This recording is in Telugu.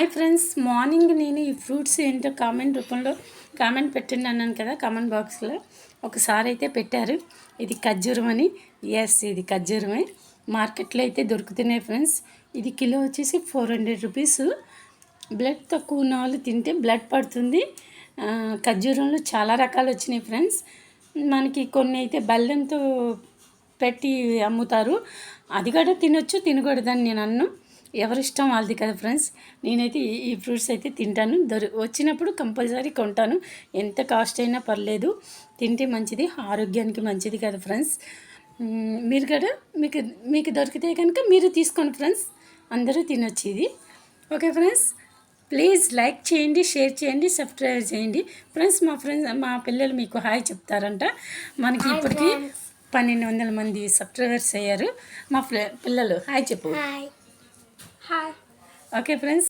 హాయ్ ఫ్రెండ్స్, మార్నింగ్ నేను ఈ ఫ్రూట్స్ ఏంటో కామెంట్ రూపంలో కామెంట్ పెట్టండి అన్నాను కదా. కామెంట్ బాక్స్లో ఒకసారి అయితే పెట్టారు, ఇది ఖర్జూరం అని. ఎస్, ఇది ఖర్జూరమే. మార్కెట్లో అయితే దొరుకుతున్నాయి ఫ్రెండ్స్. ఇది కిలో వచ్చేసి 400 రూపీస్. బ్లడ్ తక్కువ ఉన్న వాళ్ళు తింటే బ్లడ్ పడుతుంది. ఖర్జూరంలో చాలా రకాలు వచ్చినాయి ఫ్రెండ్స్. మనకి కొన్ని అయితే బెల్లంతో పెట్టి అమ్ముతారు, అది కూడా తినొచ్చు, తినకూడదని నేను అన్ను. ఎవరిష్టం వాళ్ళది కదా ఫ్రెండ్స్. నేనైతే ఈ ఫ్రూట్స్ అయితే తింటాను, వచ్చినప్పుడు కంపల్సరీ కొంటాను. ఎంత కాస్ట్ అయినా పర్లేదు, తింటే మంచిది, ఆరోగ్యానికి మంచిది కదా ఫ్రెండ్స్. మీరు కూడా మీకు దొరికితే కనుక మీరు తీసుకోండి ఫ్రెండ్స్, అందరూ తినొచ్చు ఇది. ఓకే ఫ్రెండ్స్, ప్లీజ్ లైక్ చేయండి, షేర్ చేయండి, సబ్స్క్రైబ్ చేయండి ఫ్రెండ్స్. మా పిల్లలు మీకు హాయ్ చెప్తారంట. మనకి ఇప్పటికీ 1200 మంది సబ్స్క్రైబర్స్ అయ్యారు. మా పిల్లలు హాయ్ చెప్పు. హాయ్. Okay friends.